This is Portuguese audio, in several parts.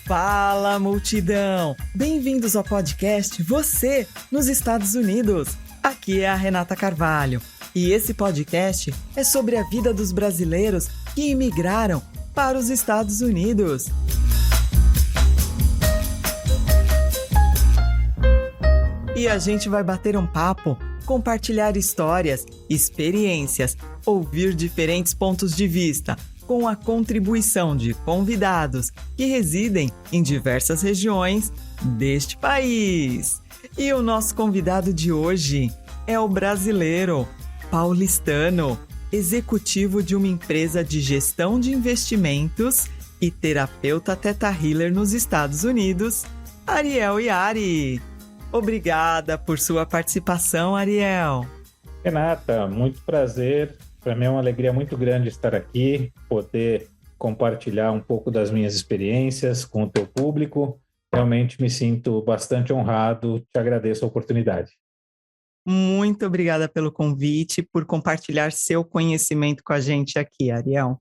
Fala, multidão! Bem-vindos ao podcast Você nos Estados Unidos. Aqui é a Renata Carvalho e esse podcast é sobre a vida dos brasileiros que imigraram para os Estados Unidos. E a gente vai bater um papo, compartilhar histórias, experiências, ouvir diferentes pontos de vista, com a contribuição de convidados que residem em diversas regiões deste país. E o nosso convidado de hoje é o brasileiro, paulistano, executivo de uma empresa de gestão de investimentos e terapeuta Theta Healer nos Estados Unidos, Ariel Yari. Obrigada por sua participação, Ariel. Renata, muito prazer. Para mim é uma alegria muito grande estar aqui, poder compartilhar um pouco das minhas experiências com o teu público. Realmente me sinto bastante honrado, te agradeço a oportunidade. Muito obrigada pelo convite, por compartilhar seu conhecimento com a gente aqui, Ariel.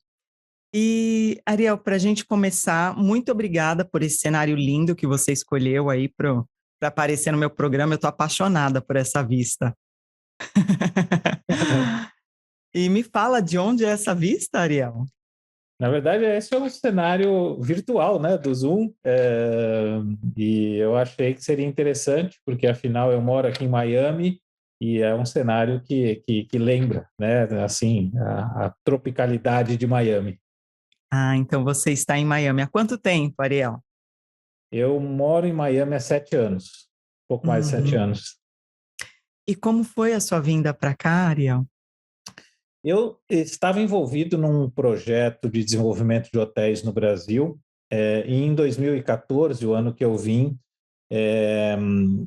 E, Ariel, para a gente começar, muito obrigada por esse cenário lindo que você escolheu aí para aparecer no meu programa. Eu estou apaixonada por essa vista. E me fala de onde é essa vista, Ariel? Na verdade, esse é um cenário virtual, né, do Zoom, e eu achei que seria interessante, porque afinal eu moro aqui em Miami e é um cenário que lembra, né, assim, a tropicalidade de Miami. Ah, então você está em Miami. Há quanto tempo, Ariel? Eu moro em Miami há 7 anos, um pouco mais de 7 anos. E como foi a sua vinda para cá, Ariel? Eu estava envolvido num projeto de desenvolvimento de hotéis no Brasil, e em 2014, o ano que eu vim,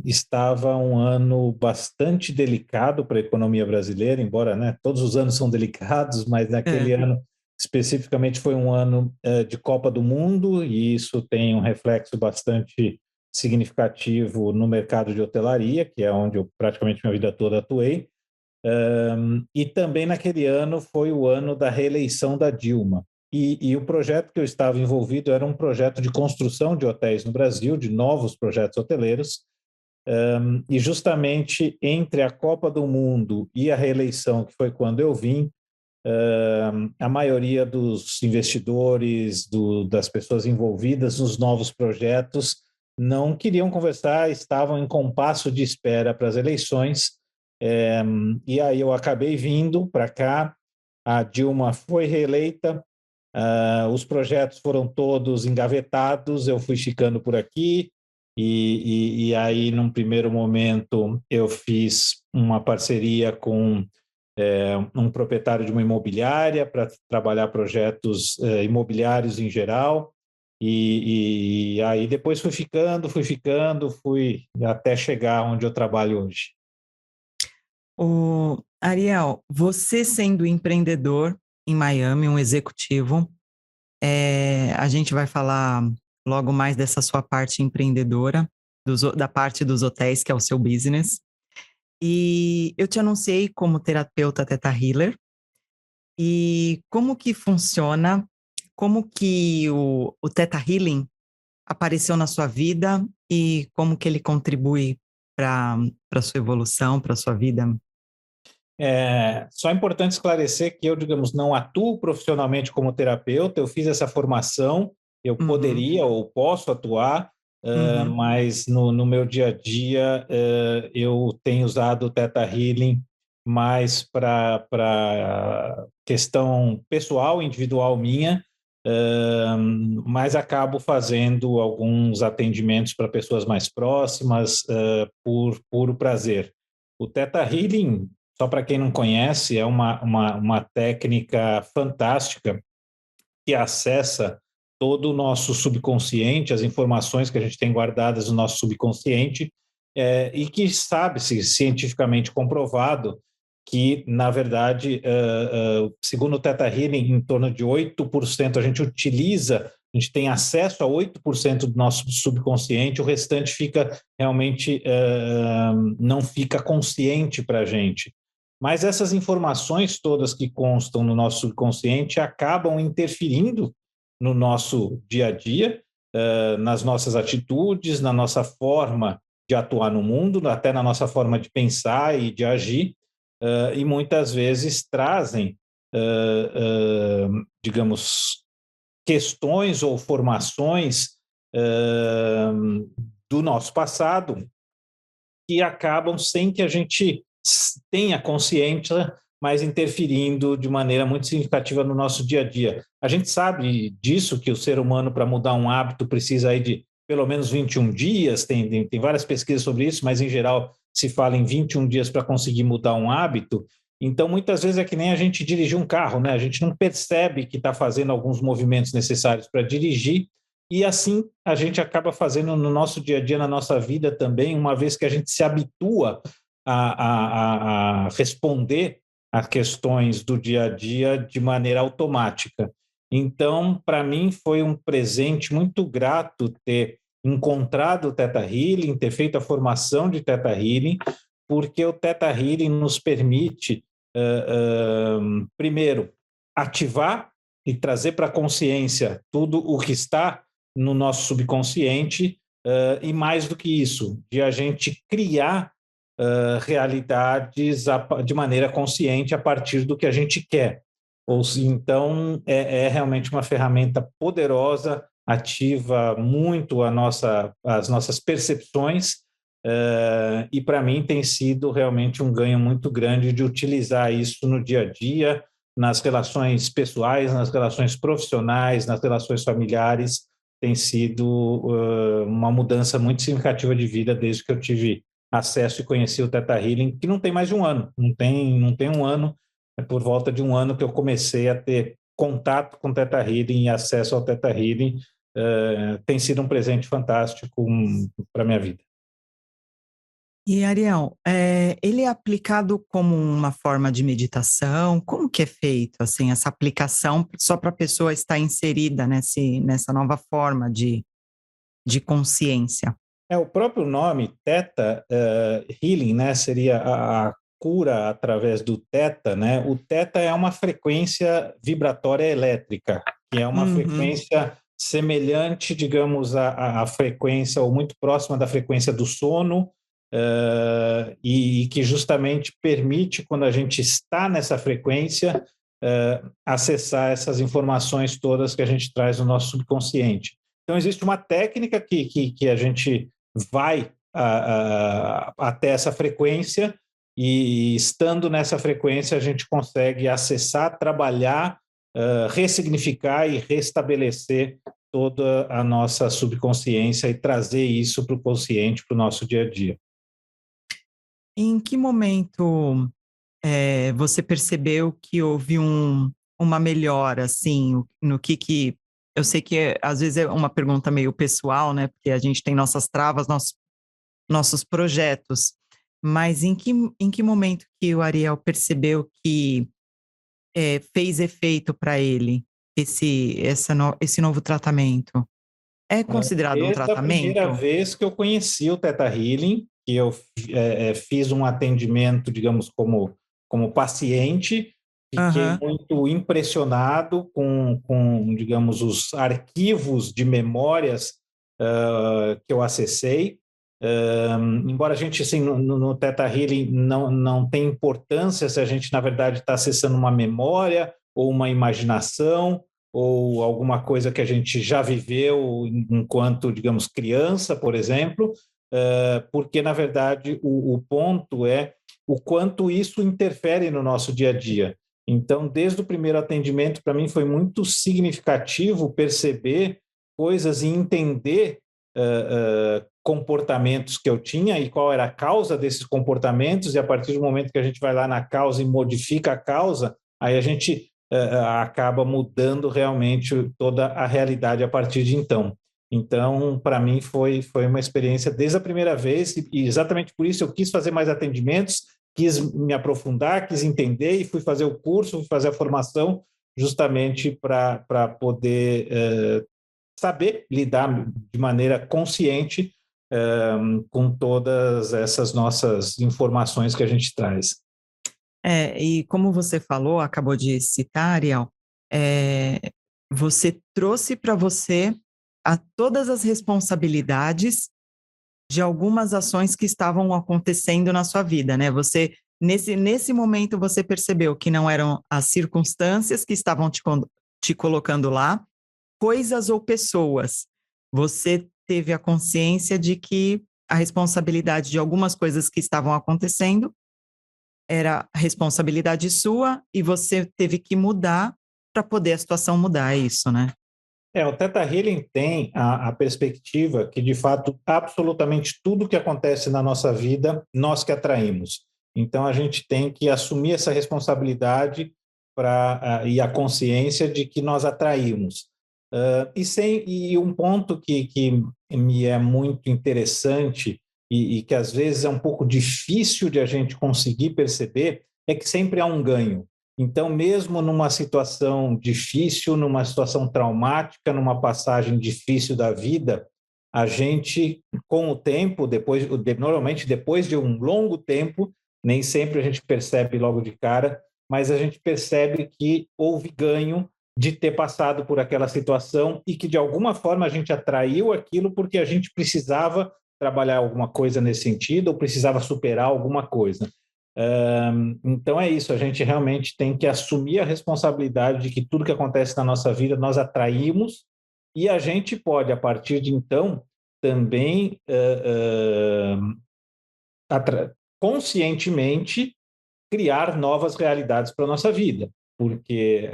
estava um ano bastante delicado para a economia brasileira, embora, né, todos os anos são delicados, mas naquele ano especificamente foi um ano de Copa do Mundo, e isso tem um reflexo bastante significativo no mercado de hotelaria, que é onde eu praticamente minha vida toda atuei. E também naquele ano foi o ano da reeleição da Dilma. E o projeto que eu estava envolvido era um projeto de construção de hotéis no Brasil, de novos projetos hoteleiros, e justamente entre a Copa do Mundo e a reeleição, que foi quando eu vim, a maioria dos investidores, das pessoas envolvidas nos novos projetos, não queriam conversar, estavam em compasso de espera para as eleições. E aí eu acabei vindo para cá, a Dilma foi reeleita, os projetos foram todos engavetados, eu fui ficando por aqui, e aí num primeiro momento eu fiz uma parceria com um proprietário de uma imobiliária para trabalhar projetos imobiliários em geral, e aí depois fui até chegar onde eu trabalho hoje. Ariel, você sendo empreendedor em Miami, um executivo, a gente vai falar logo mais dessa sua parte empreendedora, da parte dos hotéis, que é o seu business. E eu te anunciei como terapeuta Theta Healer. E como que funciona, como que o Theta Healing apareceu na sua vida e como que ele contribui para a sua evolução, para a sua vida? Só é importante esclarecer que eu, digamos, não atuo profissionalmente como terapeuta, eu fiz essa formação, eu poderia ou posso atuar, mas no meu dia a dia eu tenho usado o Theta Healing mais para questão pessoal, individual minha, mas acabo fazendo alguns atendimentos para pessoas mais próximas por puro prazer. O Theta Healing, só para quem não conhece, é uma técnica fantástica que acessa todo o nosso subconsciente, as informações que a gente tem guardadas no nosso subconsciente, e que sabe-se cientificamente comprovado que, na verdade, segundo o Theta Healing, em torno de 8% a gente tem acesso a 8% do nosso subconsciente, o restante fica realmente, não fica consciente para a gente. Mas essas informações todas que constam no nosso subconsciente acabam interferindo no nosso dia a dia, nas nossas atitudes, na nossa forma de atuar no mundo, até na nossa forma de pensar e de agir, e muitas vezes trazem, digamos, questões ou formações do nosso passado que acabam sem que a gente tenha consciência, mas interferindo de maneira muito significativa no nosso dia a dia. A gente sabe disso, que o ser humano, para mudar um hábito, precisa aí de pelo menos 21 dias, tem várias pesquisas sobre isso, mas em geral se fala em 21 dias para conseguir mudar um hábito. Então, muitas vezes é que nem a gente dirigir um carro, né? A gente não percebe que está fazendo alguns movimentos necessários para dirigir, e assim a gente acaba fazendo no nosso dia a dia, na nossa vida também, uma vez que a gente se habitua a responder a questões do dia a dia de maneira automática. Então, para mim, foi um presente muito grato ter encontrado o Theta Healing, ter feito a formação de Theta Healing, porque o Theta Healing nos permite, primeiro, ativar e trazer para a consciência tudo o que está no nosso subconsciente, e mais do que isso, de a gente criar realidades de maneira consciente a partir do que a gente quer. Então, é realmente uma ferramenta poderosa, ativa muito as nossas percepções, e para mim tem sido realmente um ganho muito grande de utilizar isso no dia a dia, nas relações pessoais, nas relações profissionais, nas relações familiares. Tem sido uma mudança muito significativa de vida desde que eu tive acesso e conheci o Theta Healing, que não tem mais de um ano, não tem um ano, é por volta de um ano que eu comecei a ter contato com o Theta Healing e acesso ao Theta Healing. Tem sido um presente fantástico para a minha vida. E, Ariel, ele é aplicado como uma forma de meditação? Como que é feito, assim, essa aplicação só para a pessoa estar inserida nessa nova forma de consciência? O próprio nome, Theta Healing, né, seria a cura através do Theta, né? O Theta é uma frequência vibratória elétrica, que é uma frequência semelhante, digamos, à frequência, ou muito próxima da frequência do sono, e que justamente permite, quando a gente está nessa frequência, acessar essas informações todas que a gente traz no nosso subconsciente. Então, existe uma técnica que a gente vai até essa frequência, e estando nessa frequência a gente consegue acessar, trabalhar, ressignificar e restabelecer toda a nossa subconsciência e trazer isso para o consciente, para o nosso dia a dia. Em que momento você percebeu que houve uma melhora, assim, no que... Eu sei que às vezes é uma pergunta meio pessoal, né? Porque a gente tem nossas travas, nossos projetos. Mas em que momento que o Ariel percebeu que fez efeito para ele esse novo tratamento? É considerado um Desde a primeira tratamento? vez que eu conheci o Theta Healing, que eu fiz um atendimento, digamos, como paciente, fiquei muito impressionado com, digamos, os arquivos de memórias que eu acessei. Embora a gente, assim, no Theta Healing não tem importância se a gente, na verdade, está acessando uma memória ou uma imaginação ou alguma coisa que a gente já viveu enquanto, digamos, criança, por exemplo, porque, na verdade, o ponto é o quanto isso interfere no nosso dia a dia. Então, desde o primeiro atendimento, para mim foi muito significativo perceber coisas e entender comportamentos que eu tinha e qual era a causa desses comportamentos, e a partir do momento que a gente vai lá na causa e modifica a causa, aí a gente acaba mudando realmente toda a realidade a partir de então. Então, para mim, foi uma experiência desde a primeira vez, e exatamente por isso eu quis fazer mais atendimentos, quis me aprofundar, quis entender, e fui fazer o curso, fui fazer a formação, justamente para poder saber lidar de maneira consciente com todas essas nossas informações que a gente traz. E como você falou, acabou de citar, Ariel, você trouxe para você a todas as responsabilidades de algumas ações que estavam acontecendo na sua vida, né? Você, nesse momento, você percebeu que não eram as circunstâncias que estavam te colocando lá, coisas ou pessoas. Você teve a consciência de que a responsabilidade de algumas coisas que estavam acontecendo era responsabilidade sua e você teve que mudar para poder a situação mudar, é isso, né? O Theta Healing tem a perspectiva que, de fato, absolutamente tudo que acontece na nossa vida, nós que atraímos. Então, a gente tem que assumir essa responsabilidade e a consciência de que nós atraímos. E um ponto que me é muito interessante e que, às vezes, é um pouco difícil de a gente conseguir perceber é que sempre há um ganho. Então, mesmo numa situação difícil, numa situação traumática, numa passagem difícil da vida, a gente, com o tempo, normalmente depois de um longo tempo, nem sempre a gente percebe logo de cara, mas a gente percebe que houve ganho de ter passado por aquela situação e que, de alguma forma, a gente atraiu aquilo porque a gente precisava trabalhar alguma coisa nesse sentido ou precisava superar alguma coisa. Então é isso, a gente realmente tem que assumir a responsabilidade de que tudo que acontece na nossa vida nós atraímos e a gente pode, a partir de então, também conscientemente criar novas realidades para a nossa vida, porque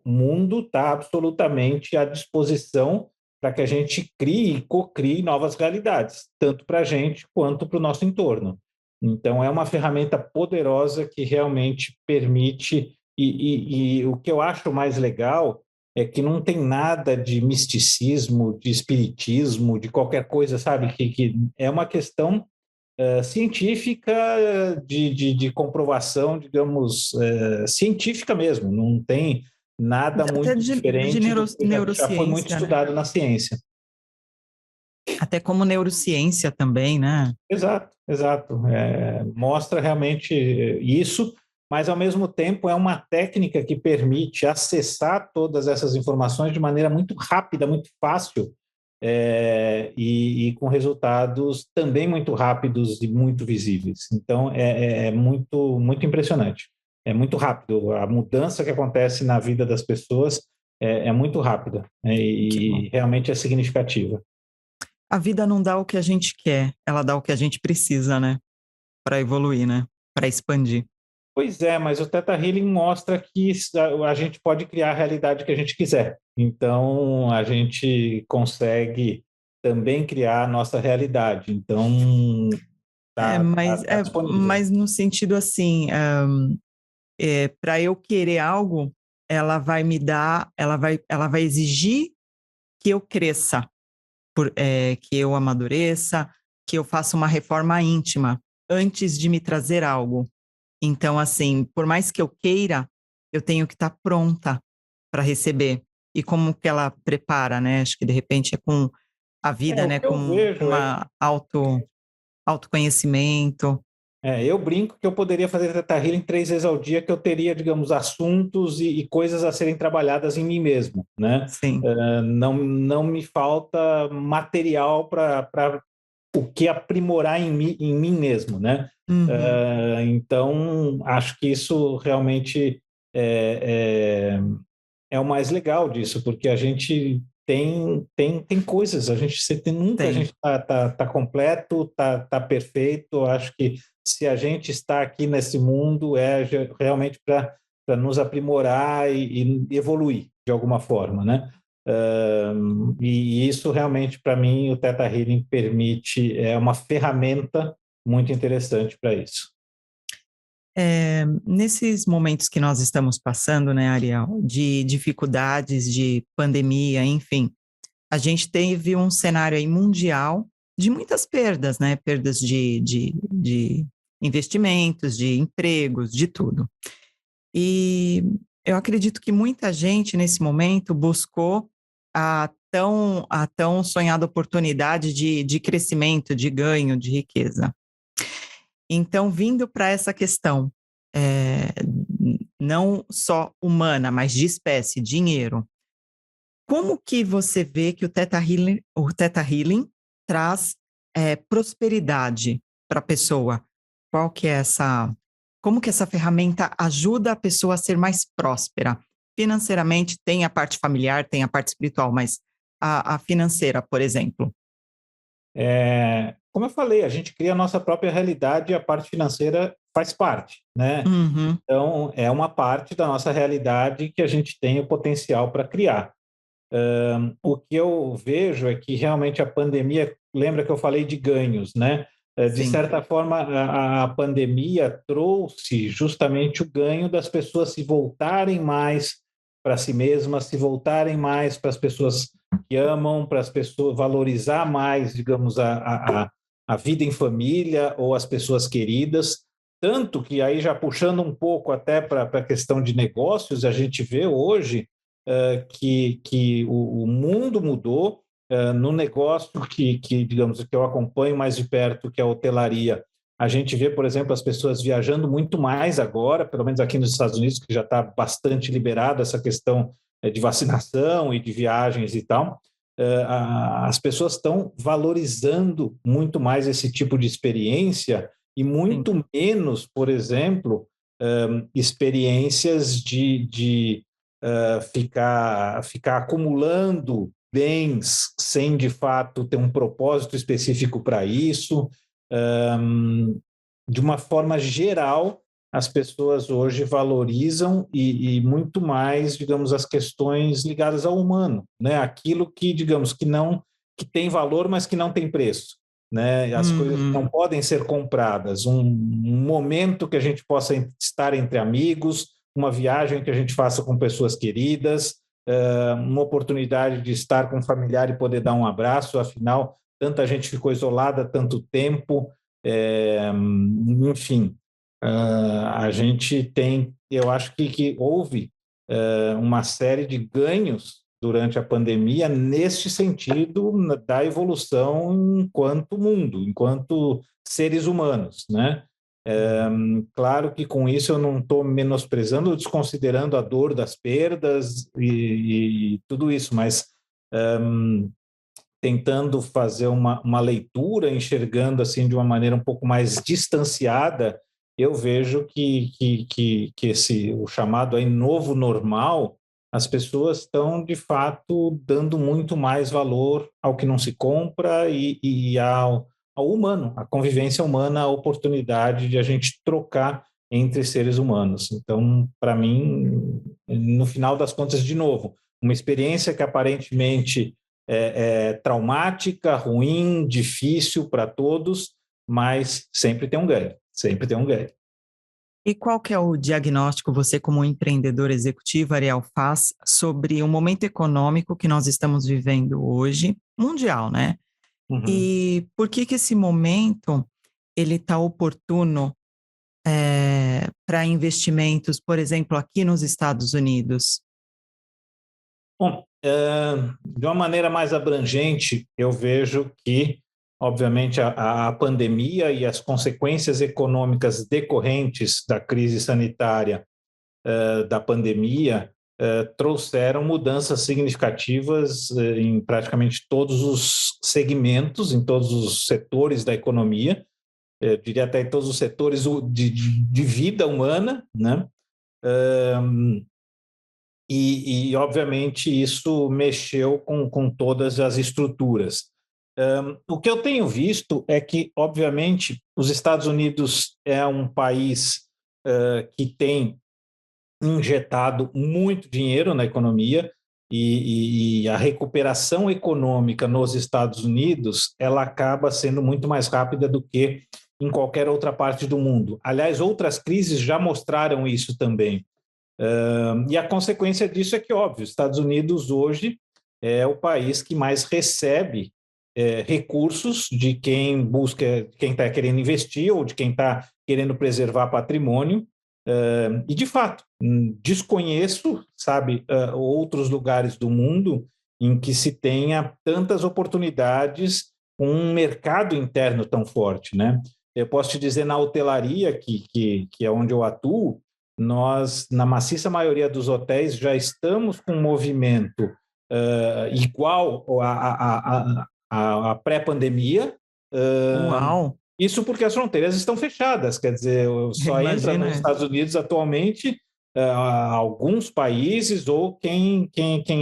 o mundo está absolutamente à disposição para que a gente crie e cocrie novas realidades, tanto para a gente quanto para o nosso entorno. Então, é uma ferramenta poderosa que realmente permite, e o que eu acho mais legal é que não tem nada de misticismo, de espiritismo, de qualquer coisa, sabe? Que é uma questão científica de comprovação, digamos, científica mesmo, não tem nada Até muito diferente do que já foi muito neurociência, né? estudado na ciência. Até como neurociência também, né? Exato, exato. Mostra realmente isso, mas ao mesmo tempo é uma técnica que permite acessar todas essas informações de maneira muito rápida, muito fácil, e com resultados também muito rápidos e muito visíveis. Então é muito, muito impressionante. É muito rápido. A mudança que acontece na vida das pessoas é muito rápida, né, e realmente é significativa. A vida não dá o que a gente quer, ela dá o que a gente precisa, né? Para evoluir, né? Para expandir. Pois é, mas o Theta Healing mostra que a gente pode criar a realidade que a gente quiser. Então, a gente consegue também criar a nossa realidade. Então, tá disponível. Mas no sentido assim, para eu querer algo, ela vai me dar, ela vai exigir que eu cresça, que eu amadureça, que eu faça uma reforma íntima antes de me trazer algo. Então, assim, por mais que eu queira, eu tenho que estar pronta para receber. E como que ela prepara, né? Acho que de repente é com a vida, O né? que eu Com vejo uma autoconhecimento. eu brinco que eu poderia fazer Theta Healing 3 vezes ao dia, que eu teria, digamos, assuntos e coisas a serem trabalhadas em mim mesmo, né? Sim. Não me falta material para o que aprimorar em mim mesmo, né? Uhum. Então, acho que isso realmente é o mais legal disso, porque a gente tem coisas, nunca a Tem. gente tá completo, tá perfeito. Acho que se a gente está aqui nesse mundo realmente para nos aprimorar e evoluir de alguma forma, né? E isso realmente, para mim, o Theta Healing permite, é uma ferramenta muito interessante para isso. Nesses momentos que nós estamos passando, né, Ariel, de dificuldades, de pandemia, enfim, a gente teve um cenário aí mundial de muitas perdas, né? Perdas de investimentos, de empregos, de tudo. E eu acredito que muita gente nesse momento buscou a tão sonhada oportunidade de crescimento, de ganho, de riqueza. Então, vindo para essa questão, não só humana, mas de espécie, dinheiro, Como que você vê que o Theta Healing traz prosperidade para a pessoa? Qual que é como que essa ferramenta ajuda a pessoa a ser mais próspera? Financeiramente, tem a parte familiar, tem a parte espiritual, mas a financeira, por exemplo. Como eu falei, a gente cria a nossa própria realidade e a parte financeira faz parte, né? Uhum, Então, é uma parte da nossa realidade que a gente tem o potencial para criar. O que eu vejo é que realmente a pandemia, lembra que eu falei de ganhos, né? De sim, certa forma, a pandemia trouxe justamente o ganho das pessoas se voltarem mais para si mesmas, se voltarem mais para as pessoas que amam, para as pessoas valorizar mais, digamos, a vida em família ou as pessoas queridas. Tanto que aí já puxando um pouco até para a questão de negócios, a gente vê hoje que o mundo mudou no negócio digamos, que eu acompanho mais de perto, que é a hotelaria. A gente vê, por exemplo, as pessoas viajando muito mais agora, pelo menos aqui nos Estados Unidos, que já está bastante liberado essa questão de vacinação e de viagens e tal. As pessoas estão valorizando muito mais esse tipo de experiência e sim. muito menos, por exemplo, experiências ficar acumulando bens sem de fato ter um propósito específico para isso. De uma forma geral, as pessoas hoje valorizam e muito mais, digamos, as questões ligadas ao humano, né? Aquilo que, digamos, que tem valor, mas que não tem preço, né? As coisas que Uhum. não podem ser compradas, um momento que a gente possa estar entre amigos, uma viagem que a gente faça com pessoas queridas, uma oportunidade de estar com um familiar e poder dar um abraço, afinal, tanta gente ficou isolada tanto tempo, enfim, a gente tem, eu acho que houve uma série de ganhos durante a pandemia neste sentido da evolução enquanto mundo, enquanto seres humanos, né? Claro que com isso eu não estou menosprezando ou desconsiderando a dor das perdas e tudo isso, mas tentando fazer uma leitura, enxergando assim de uma maneira um pouco mais distanciada, eu vejo que o chamado aí novo normal, as pessoas estão de fato dando muito mais valor ao que não se compra e ao humano, à convivência humana, à oportunidade de a gente trocar entre seres humanos. Então, para mim, no final das contas, de novo, uma experiência que aparentemente traumática, ruim, difícil para todos, mas sempre tem um ganho, sempre tem um ganho. E qual que é o diagnóstico você, como empreendedor executivo, Ariel, faz sobre o momento econômico que nós estamos vivendo hoje, mundial, né? Uhum. E por que que esse momento ele está oportuno para investimentos, por exemplo, aqui nos Estados Unidos? Bom, de uma maneira mais abrangente, eu vejo que, obviamente, a pandemia e as consequências econômicas decorrentes da crise sanitária da pandemia trouxeram mudanças significativas em praticamente todos os segmentos, em todos os setores da economia, eu diria até em todos os setores de vida humana, né? Obviamente, isso mexeu com todas as estruturas. O que eu tenho visto é que, obviamente, os Estados Unidos é um país que tem injetado muito dinheiro na economia e a recuperação econômica nos Estados Unidos ela acaba sendo muito mais rápida do que em qualquer outra parte do mundo. Aliás, outras crises já mostraram isso também. E a consequência disso é que, óbvio, os Estados Unidos hoje é o país que mais recebe recursos de quem busca, quem está querendo investir ou de quem está querendo preservar patrimônio. E, de fato, desconheço, sabe, outros lugares do mundo em que se tenha tantas oportunidades com um mercado interno tão forte, né? Eu posso te dizer, na hotelaria, que é onde eu atuo, nós, na maciça maioria dos hotéis, já estamos com um movimento igual à pré-pandemia. Uau! Isso porque as fronteiras estão fechadas, quer dizer, só entra Imagina. nos Estados Unidos atualmente alguns países ou quem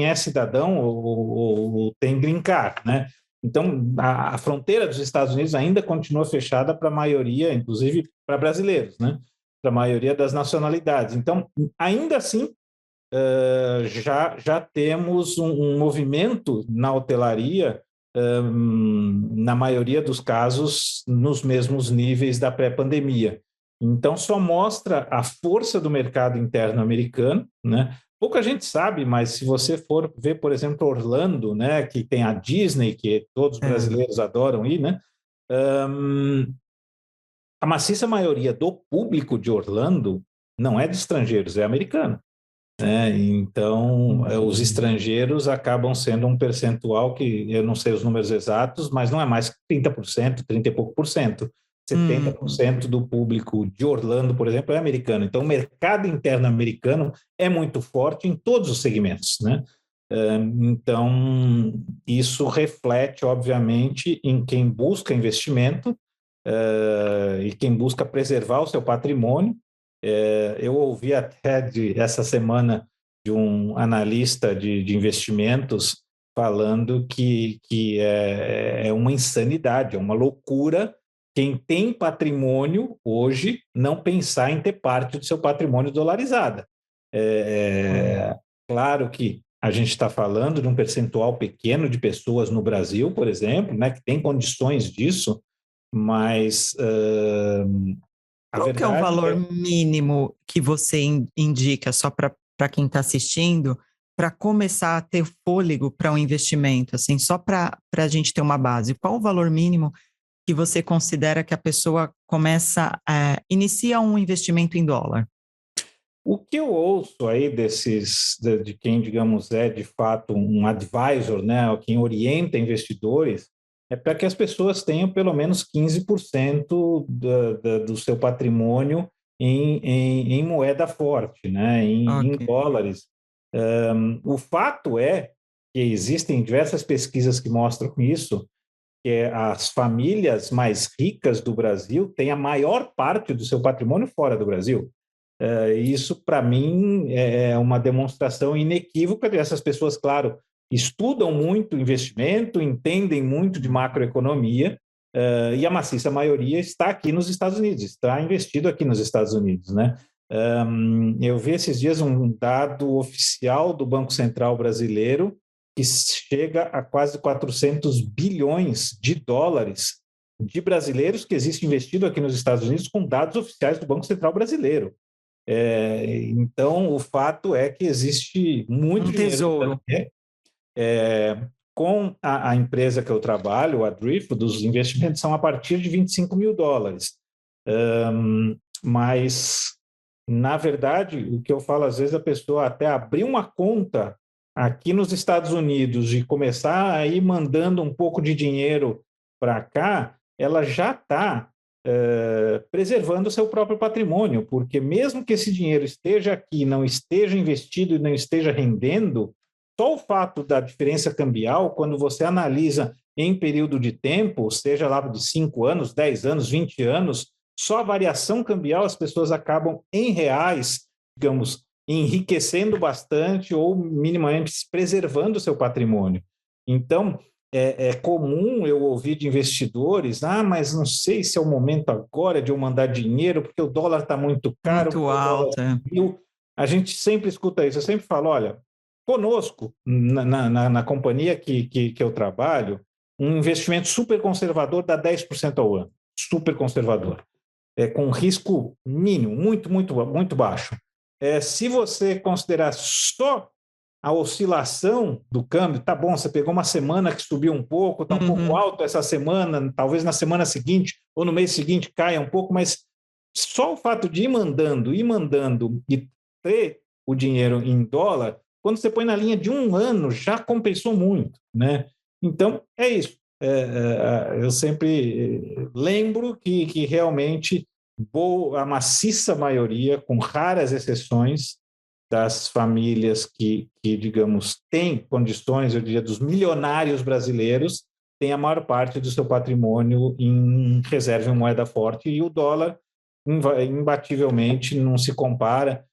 é cidadão ou tem green card, né? Então, a fronteira dos Estados Unidos ainda continua fechada para a maioria, inclusive para brasileiros, né? Para a maioria das nacionalidades. Então, ainda assim, já temos um movimento na hotelaria, na maioria dos casos, nos mesmos níveis da pré-pandemia. Então, só mostra a força do mercado interno americano, né? Pouca gente sabe, mas se você for ver, por exemplo, Orlando, né, que tem a Disney, que todos os É. brasileiros adoram ir, né? A maciça maioria do público de Orlando não é de estrangeiros, é americano. Então, os estrangeiros acabam sendo um percentual que eu não sei os números exatos, mas não é mais que 30%, 30 e pouco por cento. 70% do público de Orlando, por exemplo, é americano. Então, o mercado interno americano é muito forte em todos os segmentos, né? Então, isso reflete, obviamente, em quem busca investimento e quem busca preservar o seu patrimônio. Eu ouvi até essa semana de um analista de investimentos falando que é uma insanidade, é uma loucura quem tem patrimônio hoje não pensar em ter parte do seu patrimônio dolarizada. Claro que a gente está falando de um percentual pequeno de pessoas no Brasil, por exemplo, né, que tem condições disso, mas a Qual que é o verdade valor é mínimo que você indica, só para quem está assistindo, para começar a ter fôlego para um investimento, assim, só para a gente ter uma base? Qual o valor mínimo que você considera que a pessoa inicia um investimento em dólar? o que eu ouço aí de quem, digamos, é de fato um advisor, né, quem orienta investidores, é para que as pessoas tenham pelo menos 15% do seu patrimônio em moeda forte, né, em Ok. dólares. O fato é que existem diversas pesquisas que mostram isso, que as famílias mais ricas do Brasil têm a maior parte do seu patrimônio fora do Brasil. Isso, para mim, é uma demonstração inequívoca dessas pessoas, claro, estudam muito investimento, entendem muito de macroeconomia, e a maciça maioria está aqui nos Estados Unidos, está investido aqui nos Estados Unidos, né? Eu vi esses dias um dado oficial do Banco Central brasileiro que chega a quase 400 bilhões de dólares de brasileiros que existe investido aqui nos Estados Unidos com dados oficiais do Banco Central brasileiro. Então, o fato é que existe muito Um dinheiro tesouro. com a empresa que eu trabalho, a Drift, os investimentos são a partir de 25 mil dólares. Mas, na verdade, o que eu falo, às vezes, a pessoa até abrir uma conta aqui nos Estados Unidos e começar a ir mandando um pouco de dinheiro para cá, ela já está preservando o seu próprio patrimônio, porque mesmo que esse dinheiro esteja aqui, não esteja investido e não esteja rendendo, só o fato da diferença cambial, quando você analisa em período de tempo, seja lá de 5 anos, 10 anos, 20 anos, só a variação cambial as pessoas acabam em reais, digamos, enriquecendo bastante ou minimamente preservando o seu patrimônio. Então, é comum eu ouvir de investidores, mas não sei se é o momento agora de eu mandar dinheiro, porque o dólar está muito caro, Muito porque o dólar alta. subiu. A gente sempre escuta isso, eu sempre falo, olha, conosco, na companhia que eu trabalho, um investimento super conservador dá 10% ao ano, super conservador, com risco mínimo, muito, muito, muito baixo. Se você considerar só a oscilação do câmbio, tá bom, você pegou uma semana que subiu um pouco, está um pouco alto essa semana, talvez na semana seguinte ou no mês seguinte caia um pouco, mas só o fato de ir mandando e ter o dinheiro em dólar, quando você põe na linha de um ano, já compensou muito, né? Então, é isso. Eu sempre lembro que realmente a maciça maioria, com raras exceções, das famílias digamos, têm condições, eu diria, dos milionários brasileiros, tem a maior parte do seu patrimônio em reserva em moeda forte, e o dólar, imbativelmente, não se compara,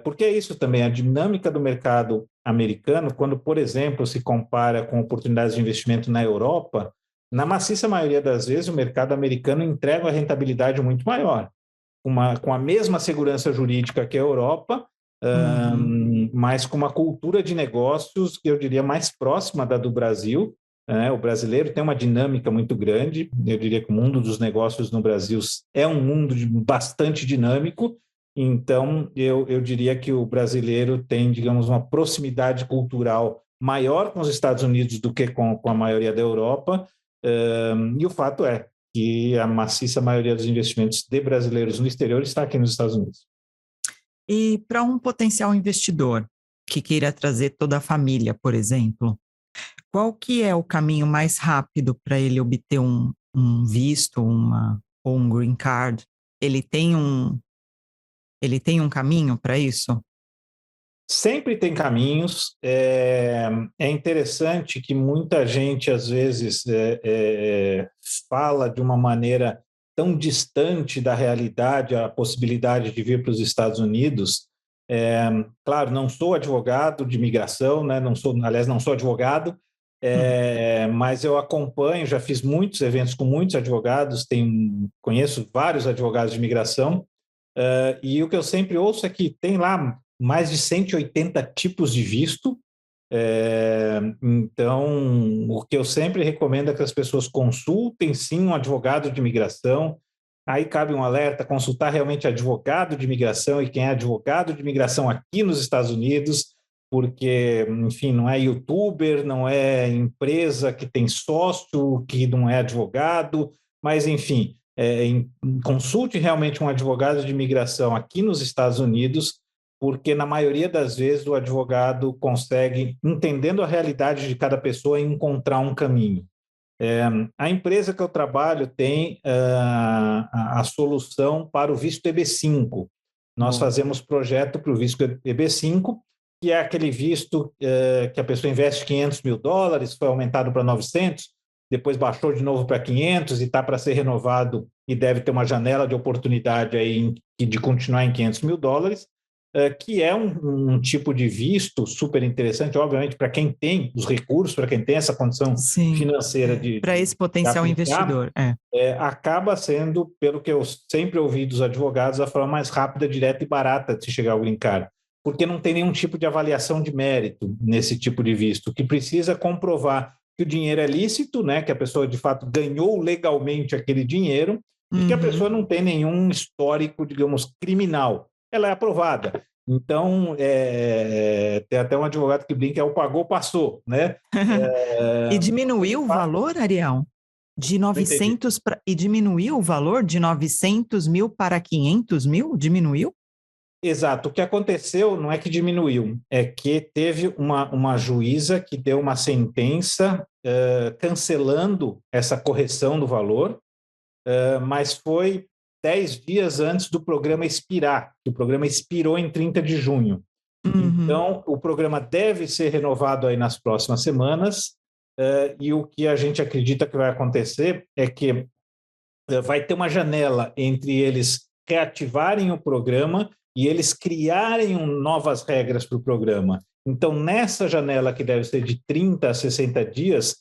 porque é isso também, a dinâmica do mercado americano, quando, por exemplo, se compara com oportunidades de investimento na Europa, na maciça maioria das vezes, o mercado americano entrega uma rentabilidade muito maior, com a mesma segurança jurídica que a Europa, mas com uma cultura de negócios que eu diria mais próxima da do Brasil. O brasileiro tem uma dinâmica muito grande, eu diria que o mundo dos negócios no Brasil é um mundo bastante dinâmico, então eu diria que o brasileiro tem, digamos, uma proximidade cultural maior com os Estados Unidos do que com a maioria da Europa, e o fato é que a maciça maioria dos investimentos de brasileiros no exterior está aqui nos Estados Unidos. E para um potencial investidor que queira trazer toda a família, por exemplo, qual que é o caminho mais rápido para ele obter um visto, ou um green card? Ele tem um caminho para isso? Sempre tem caminhos. É interessante que muita gente, às vezes, fala de uma maneira tão distante da realidade a possibilidade de vir para os Estados Unidos. Claro, não sou advogado de imigração, né? Não sou advogado, mas eu acompanho, já fiz muitos eventos com muitos advogados, conheço vários advogados de imigração, e o que eu sempre ouço é que tem lá mais de 180 tipos de visto. Então, o que eu sempre recomendo é que as pessoas consultem, sim, um advogado de imigração. Aí cabe um alerta, consultar realmente advogado de imigração e quem é advogado de imigração aqui nos Estados Unidos, porque, enfim, não é youtuber, não é empresa que tem sócio, que não é advogado, mas, enfim, consulte realmente um advogado de imigração aqui nos Estados Unidos, porque na maioria das vezes o advogado consegue, entendendo a realidade de cada pessoa, encontrar um caminho. A empresa que eu trabalho tem a solução para o visto EB5. Nós fazemos projeto para o visto EB5, que é aquele visto que a pessoa investe $500 mil, foi aumentado para 900, depois baixou de novo para 500 e está para ser renovado e deve ter uma janela de oportunidade aí de continuar em $500 mil, que é um tipo de visto super interessante, obviamente, para quem tem os recursos, para quem tem essa condição financeira para esse potencial investidor. Acaba sendo, pelo que eu sempre ouvi dos advogados, a forma mais rápida, direta e barata de se chegar ao green card, porque não tem nenhum tipo de avaliação de mérito nesse tipo de visto, que precisa comprovar que o dinheiro é lícito, né, que a pessoa, de fato, ganhou legalmente aquele dinheiro, e que a pessoa não tem nenhum histórico, digamos, criminal. Ela é aprovada. Então, tem até um advogado que brinca, o pagou, passou, né? E diminuiu o valor, Ariel? E diminuiu o valor de 900 mil para 500 mil? Diminuiu? Exato. O que aconteceu não é que diminuiu, é que teve uma juíza que deu uma sentença cancelando essa correção do valor, mas foi 10 dias antes do programa expirar, que o programa expirou em 30 de junho. Então, o programa deve ser renovado aí nas próximas semanas, e o que a gente acredita que vai acontecer é que vai ter uma janela entre eles reativarem o programa e eles criarem novas regras para o programa. Então, nessa janela, que deve ser de 30 a 60 dias,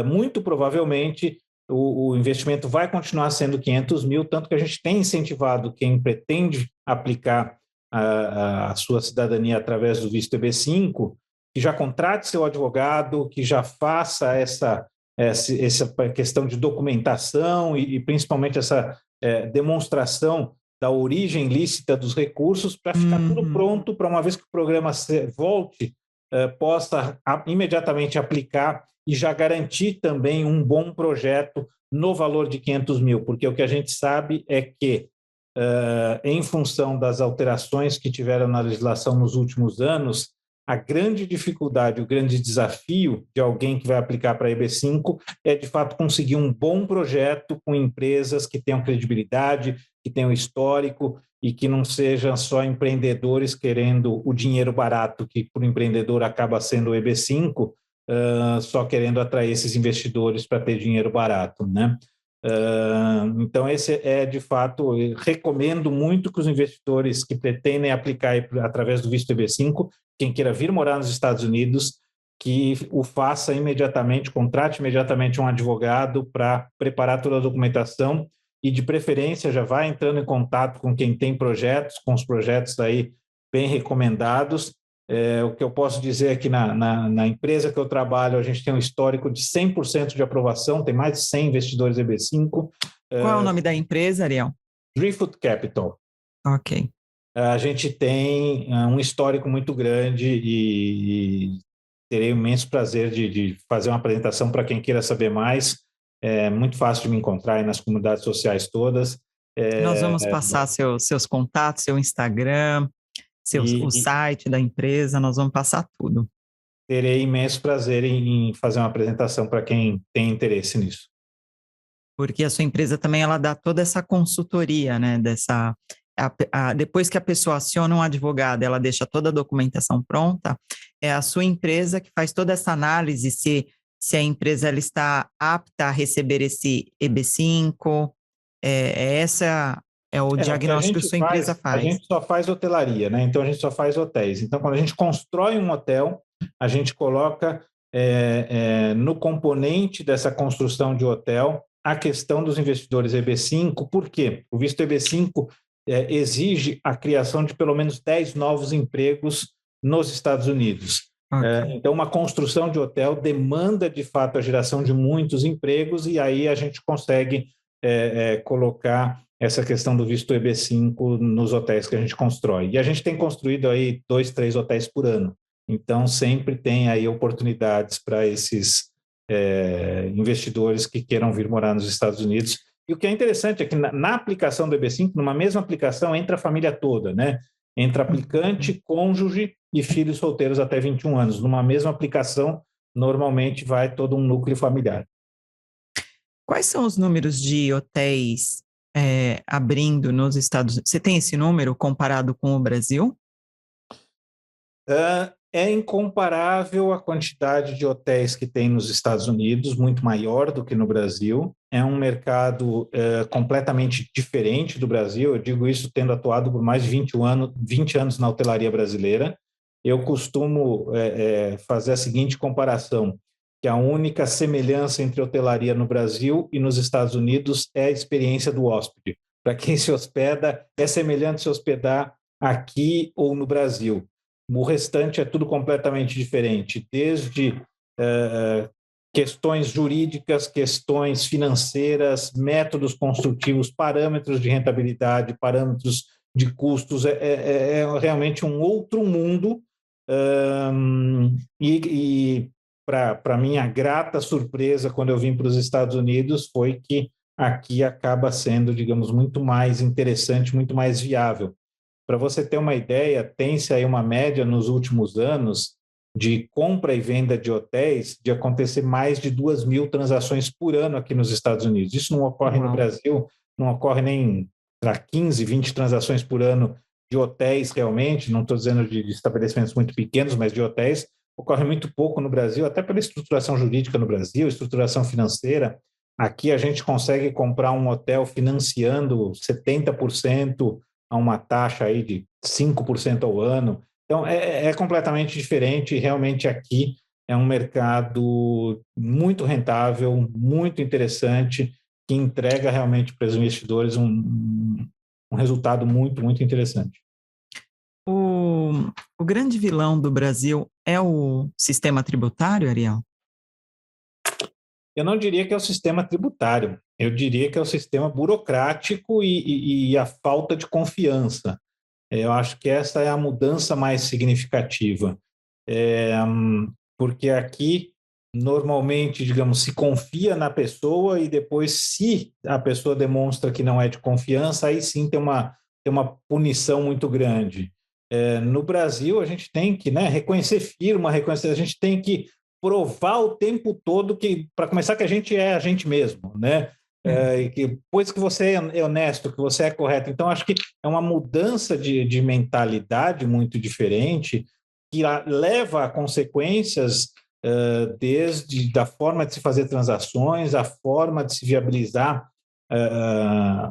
muito provavelmente o investimento vai continuar sendo 500 mil, tanto que a gente tem incentivado quem pretende aplicar a sua cidadania através do visto EB5, que já contrate seu advogado, que já faça essa questão de documentação e principalmente essa demonstração da origem lícita dos recursos, para ficar tudo pronto para, uma vez que o programa volte, possa imediatamente aplicar e já garantir também um bom projeto no valor de 500 mil, porque o que a gente sabe é que, em função das alterações que tiveram na legislação nos últimos anos, a grande dificuldade, o grande desafio de alguém que vai aplicar para a EB5 é, de fato, conseguir um bom projeto com empresas que tenham credibilidade, que tenham histórico, e que não sejam só empreendedores querendo o dinheiro barato, que para o empreendedor acaba sendo o EB5, só querendo atrair esses investidores para ter dinheiro barato, né? Então, esse é, de fato, eu recomendo muito que os investidores que pretendem aplicar através do visto EB5, quem queira vir morar nos Estados Unidos, que o faça imediatamente, contrate imediatamente um advogado para preparar toda a documentação e, de preferência, já vai entrando em contato com quem tem projetos, com os projetos aí bem recomendados. O que eu posso dizer é que na empresa que eu trabalho, a gente tem um histórico de 100% de aprovação, tem mais de 100 investidores EB5. Qual é o nome da empresa, Ariel? Driftwood Capital. Ok. A gente tem um histórico muito grande e terei um imenso prazer de fazer uma apresentação para quem queira saber mais. É muito fácil de me encontrar aí nas comunidades sociais todas. Nós vamos passar seus contatos, seu Instagram, o site da empresa, nós vamos passar tudo. Terei imenso prazer em fazer uma apresentação para quem tem interesse nisso. Porque a sua empresa também ela dá toda essa consultoria, né? Depois que a pessoa aciona um advogado, ela deixa toda a documentação pronta, é a sua empresa que faz toda essa análise se a empresa ela está apta a receber esse EB5, essa é o diagnóstico que a sua empresa faz. A gente só faz hotelaria, né? Então a gente só faz hotéis. Então, quando a gente constrói um hotel, a gente coloca no componente dessa construção de hotel a questão dos investidores EB5. Por quê? O visto EB5 exige a criação de pelo menos 10 novos empregos nos Estados Unidos. Okay. Então, uma construção de hotel demanda, de fato, a geração de muitos empregos e aí a gente consegue colocar essa questão do visto EB5 nos hotéis que a gente constrói. E a gente tem construído aí 2, 3 hotéis por ano. Então, sempre tem aí oportunidades para esses investidores que queiram vir morar nos Estados Unidos. E o que é interessante é que na aplicação do EB5, numa mesma aplicação, entra a família toda, né? Entra aplicante, cônjuge e filhos solteiros até 21 anos. Numa mesma aplicação, normalmente vai todo um núcleo familiar. Quais são os números de hotéis abrindo nos Estados Unidos? Você tem esse número comparado com o Brasil? É incomparável a quantidade de hotéis que tem nos Estados Unidos, muito maior do que no Brasil. É um mercado completamente diferente do Brasil. Eu digo isso tendo atuado por mais de 20 anos na hotelaria brasileira. Eu costumo fazer a seguinte comparação, que a única semelhança entre hotelaria no Brasil e nos Estados Unidos é a experiência do hóspede. Para quem se hospeda, é semelhante se hospedar aqui ou no Brasil. O restante é tudo completamente diferente, desde questões jurídicas, questões financeiras, métodos construtivos, parâmetros de rentabilidade, parâmetros de custos. É realmente um outro mundo. Para minha grata surpresa, quando eu vim para os Estados Unidos, foi que aqui acaba sendo, digamos, muito mais interessante, muito mais viável. Para você ter uma ideia, tem-se aí uma média nos últimos anos de compra e venda de hotéis de acontecer mais de 2.000 transações por ano aqui nos Estados Unidos. Isso não ocorre no Brasil, não ocorre nem para 15, 20 transações por ano de hotéis realmente, não estou dizendo de estabelecimentos muito pequenos, mas de hotéis, ocorre muito pouco no Brasil, até pela estruturação jurídica no Brasil, estruturação financeira. Aqui a gente consegue comprar um hotel financiando 70%, a uma taxa aí de 5% ao ano. Então, é completamente diferente. Realmente, aqui é um mercado muito rentável, muito interessante, que entrega realmente para os investidores um resultado muito, muito interessante. O grande vilão do Brasil é o sistema tributário, Ariel? Eu não diria que é o sistema tributário, eu diria que é o sistema burocrático e a falta de confiança. Eu acho que essa é a mudança mais significativa, porque aqui, normalmente, digamos, se confia na pessoa e depois, se a pessoa demonstra que não é de confiança, aí sim tem uma punição muito grande. No Brasil, a gente tem que reconhecer firma, a gente tem que provar o tempo todo que, para começar, que a gente é a gente mesmo, né? e que, depois que você é honesto, que você é correto. Então, acho que é uma mudança de mentalidade muito diferente que leva a consequências desde da forma de se fazer transações, a forma de se viabilizar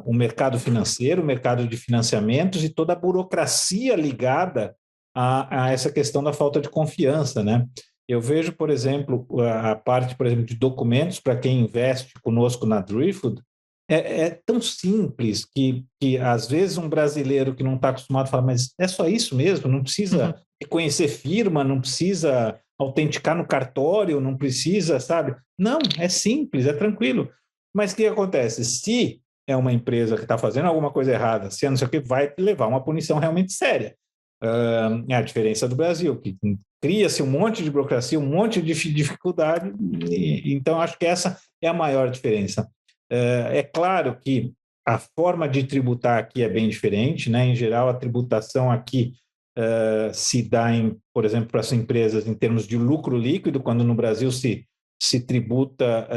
o mercado financeiro, o mercado de financiamentos e toda a burocracia ligada a essa questão da falta de confiança, né? Eu vejo, por exemplo, a parte, por exemplo, de documentos para quem investe conosco na Driftwood, é tão simples que, às vezes, um brasileiro que não está acostumado fala, mas é só isso mesmo? Não precisa reconhecer firma, não precisa autenticar no cartório, não precisa, sabe? Não, é simples, é tranquilo. Mas o que acontece? Se é uma empresa que está fazendo alguma coisa errada, se é não sei o que, vai levar uma punição realmente séria. É a diferença do Brasil, que cria-se um monte de burocracia, um monte de dificuldade, então acho que essa é a maior diferença. É claro que a forma de tributar aqui é bem diferente, né? Em geral, a tributação aqui se dá, por exemplo, para as empresas em termos de lucro líquido, quando no Brasil se tributa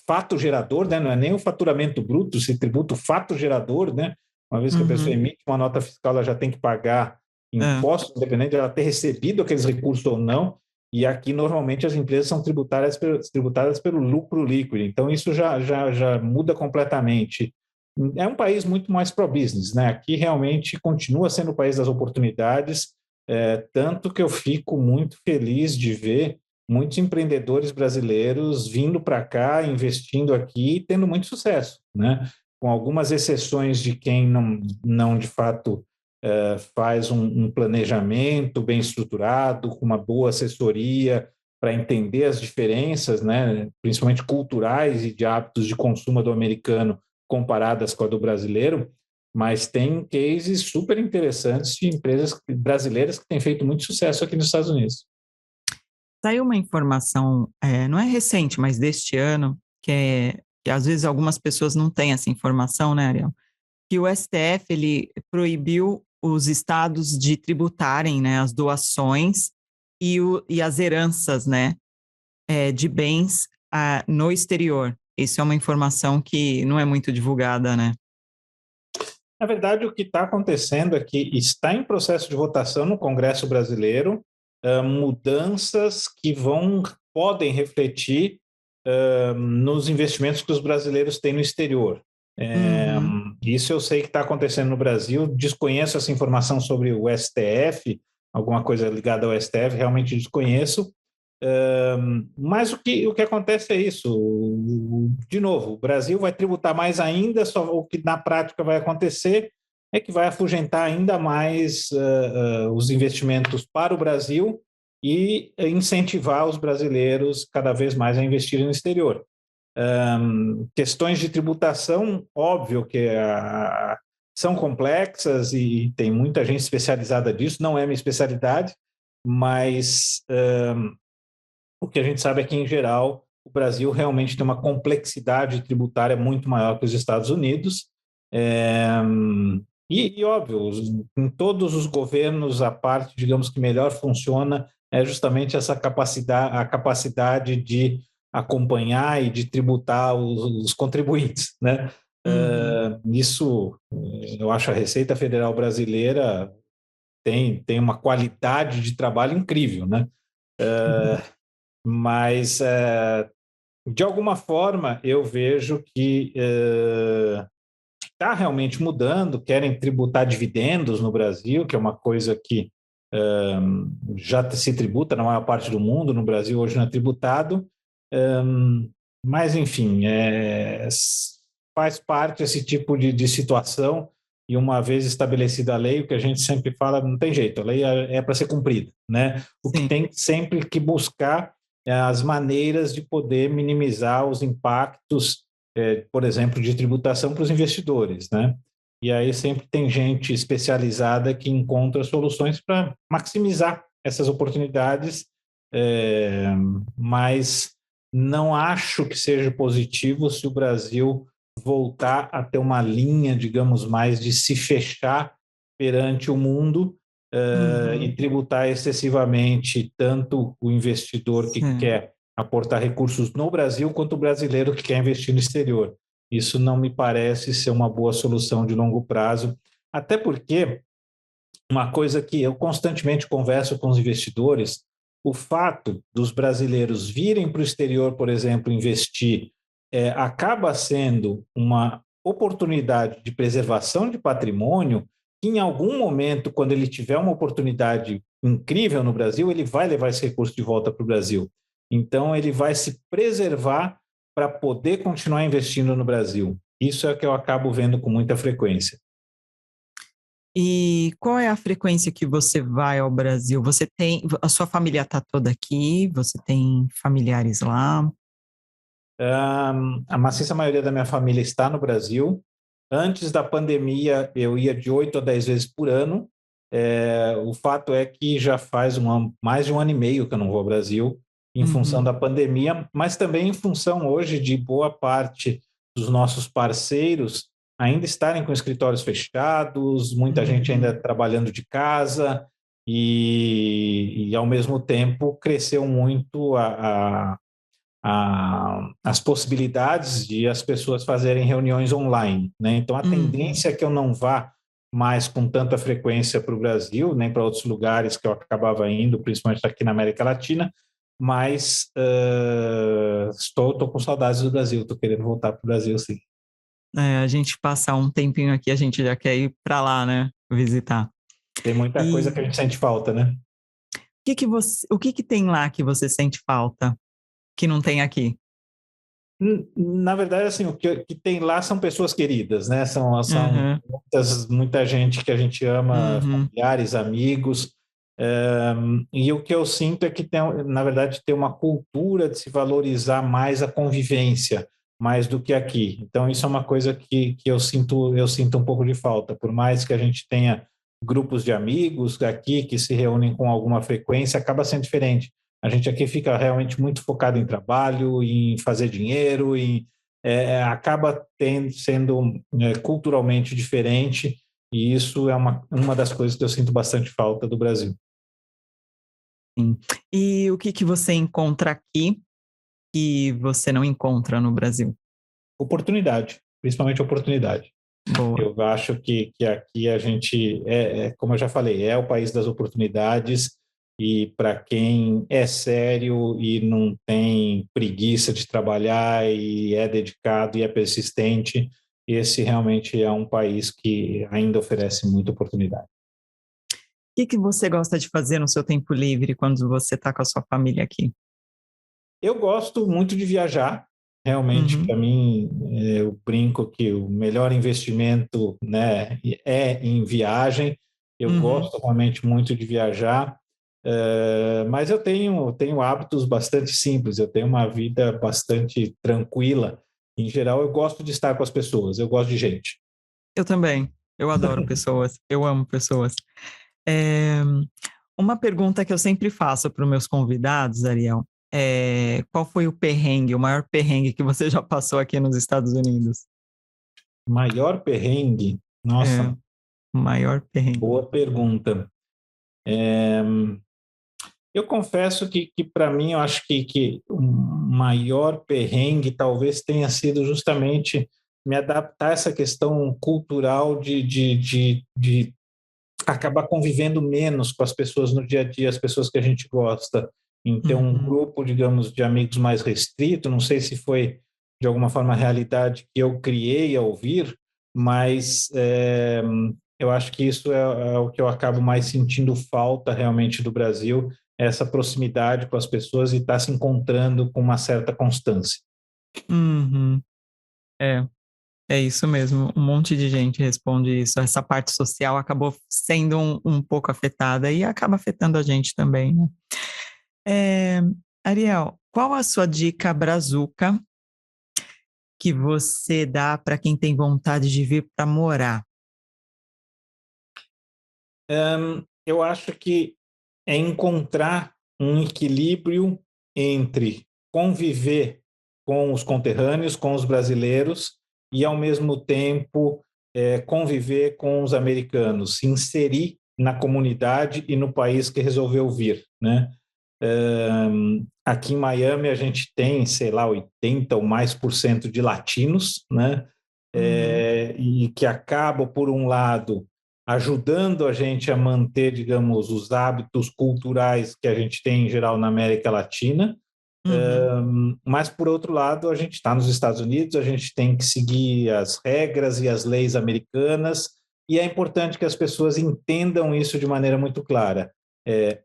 fato gerador, né? Não é nem o faturamento bruto, se tributa o fato gerador, né? Uma vez que a pessoa emite uma nota fiscal, ela já tem que pagar impostos, independente de ela ter recebido aqueles recursos ou não. E aqui, normalmente, as empresas são tributadas pelo lucro líquido. Então, isso já muda completamente. É um país muito mais pro-business, né? Aqui, realmente, continua sendo o país das oportunidades, tanto que eu fico muito feliz de ver muitos empreendedores brasileiros vindo para cá, investindo aqui e tendo muito sucesso, né? Com algumas exceções de quem não de fato faz um planejamento bem estruturado, com uma boa assessoria para entender as diferenças, né? Principalmente culturais e de hábitos de consumo do americano comparadas com a do brasileiro, mas tem cases super interessantes de empresas brasileiras que têm feito muito sucesso aqui nos Estados Unidos. Saiu uma informação, não é recente, mas deste ano, que às vezes algumas pessoas não têm essa informação, né, Ariel? Que o STF ele proibiu os estados de tributarem, né, as doações e as heranças, né, de bens no exterior. Isso é uma informação que não é muito divulgada, né? Na verdade, o que está acontecendo é que está em processo de votação no Congresso brasileiro mudanças que podem refletir nos investimentos que os brasileiros têm no exterior. Isso eu sei que está acontecendo no Brasil, desconheço essa informação sobre o STF, alguma coisa ligada ao STF, realmente desconheço, mas o que acontece é isso, de novo, o Brasil vai tributar mais ainda, só o que na prática vai acontecer é que vai afugentar ainda mais os investimentos para o Brasil e incentivar os brasileiros cada vez mais a investirem no exterior. Questões de tributação, óbvio que são complexas e tem muita gente especializada disso, não é minha especialidade, mas o que a gente sabe é que, em geral, o Brasil realmente tem uma complexidade tributária muito maior que os Estados Unidos. E óbvio, em todos os governos, a parte, digamos, que melhor funciona é justamente essa a capacidade de acompanhar e de tributar os contribuintes, né? Isso, eu acho a Receita Federal Brasileira tem uma qualidade de trabalho incrível, né? Mas, de alguma forma, eu vejo que está realmente mudando, querem tributar dividendos no Brasil, que é uma coisa que já se tributa na maior parte do mundo, no Brasil hoje não é tributado, mas, enfim, faz parte esse tipo de situação e uma vez estabelecida a lei, o que a gente sempre fala, não tem jeito, a lei é para ser cumprida, né? O que tem sempre que buscar as maneiras de poder minimizar os impactos, por exemplo, de tributação para os investidores, né? E aí sempre tem gente especializada que encontra soluções para maximizar essas oportunidades, mas não acho que seja positivo se o Brasil voltar a ter uma linha, digamos, mais de se fechar perante o mundo e tributar excessivamente tanto o investidor que quer aportar recursos no Brasil quanto o brasileiro que quer investir no exterior. Isso não me parece ser uma boa solução de longo prazo, até porque uma coisa que eu constantemente converso com os investidores, o fato dos brasileiros virem para o exterior, por exemplo, investir, acaba sendo uma oportunidade de preservação de patrimônio, que em algum momento, quando ele tiver uma oportunidade incrível no Brasil, ele vai levar esse recurso de volta para o Brasil. Então, ele vai se preservar para poder continuar investindo no Brasil. Isso é o que eu acabo vendo com muita frequência. E qual é a frequência que você vai ao Brasil? A sua família está toda aqui? Você tem familiares lá? A maciça maioria da minha família está no Brasil. Antes da pandemia, eu ia de 8 a 10 vezes por ano. O fato é que já faz mais de um ano e meio que eu não vou ao Brasil, em função da pandemia, mas também em função hoje de boa parte dos nossos parceiros ainda estarem com escritórios fechados, muita gente ainda trabalhando de casa e ao mesmo tempo, cresceu muito as possibilidades de as pessoas fazerem reuniões online, né? Então, a tendência é que eu não vá mais com tanta frequência para o Brasil, nem para outros lugares que eu acabava indo, principalmente aqui na América Latina, mas estou com saudades do Brasil, estou querendo voltar para o Brasil, sim. A gente passar um tempinho aqui, a gente já quer ir para lá, né? Visitar. Tem muita coisa que a gente sente falta, né? O que tem lá que você sente falta, que não tem aqui? Na verdade, assim, o que tem lá são pessoas queridas, né? São muita gente que a gente ama, familiares, amigos. E o que eu sinto é que, na verdade, tem uma cultura de se valorizar mais a convivência, mais do que aqui. Então, isso é uma coisa que eu sinto um pouco de falta. Por mais que a gente tenha grupos de amigos aqui que se reúnem com alguma frequência, acaba sendo diferente. A gente aqui fica realmente muito focado em trabalho, em fazer dinheiro, acaba sendo culturalmente diferente, e isso é uma das coisas que eu sinto bastante falta do Brasil. Sim. E o que você encontra aqui que você não encontra no Brasil? Oportunidade, principalmente oportunidade. Boa. Eu acho que aqui a gente, como eu já falei, é o país das oportunidades, e para quem é sério e não tem preguiça de trabalhar e é dedicado e é persistente, esse realmente é um país que ainda oferece muita oportunidade. O que você gosta de fazer no seu tempo livre quando você está com a sua família aqui? Eu gosto muito de viajar. Realmente, para mim, eu brinco que o melhor investimento, né, é em viagem. Eu gosto realmente muito de viajar, mas eu tenho hábitos bastante simples, eu tenho uma vida bastante tranquila. Em geral, eu gosto de estar com as pessoas, eu gosto de gente. Eu também. Eu adoro pessoas, eu amo pessoas. Uma pergunta que eu sempre faço para os meus convidados, Ariel, qual foi o maior perrengue que você já passou aqui nos Estados Unidos? Maior perrengue? Nossa, o maior perrengue. boa pergunta. Eu confesso que para mim, eu acho que o maior perrengue talvez tenha sido justamente me adaptar a essa questão cultural de acabar convivendo menos com as pessoas no dia a dia, as pessoas que a gente gosta, em ter um grupo, digamos, de amigos mais restrito. Não sei se foi, de alguma forma, a realidade que eu criei ao vir, mas eu acho que isso é o que eu acabo mais sentindo falta realmente do Brasil, essa proximidade com as pessoas e estar se encontrando com uma certa constância. É isso mesmo, um monte de gente responde isso. Essa parte social acabou sendo um pouco afetada e acaba afetando a gente também, né? Ariel, qual a sua dica brazuca que você dá para quem tem vontade de vir para morar? Eu acho que é encontrar um equilíbrio entre conviver com os conterrâneos, com os brasileiros, e, ao mesmo tempo, conviver com os americanos, se inserir na comunidade e no país que resolveu vir, né? Aqui em Miami a gente tem, sei lá, 80 ou mais por cento de latinos, né? E que acaba, por um lado, ajudando a gente a manter, digamos, os hábitos culturais que a gente tem em geral na América Latina. Mas, por outro lado, a gente está nos Estados Unidos, a gente tem que seguir as regras e as leis americanas, e é importante que as pessoas entendam isso de maneira muito clara.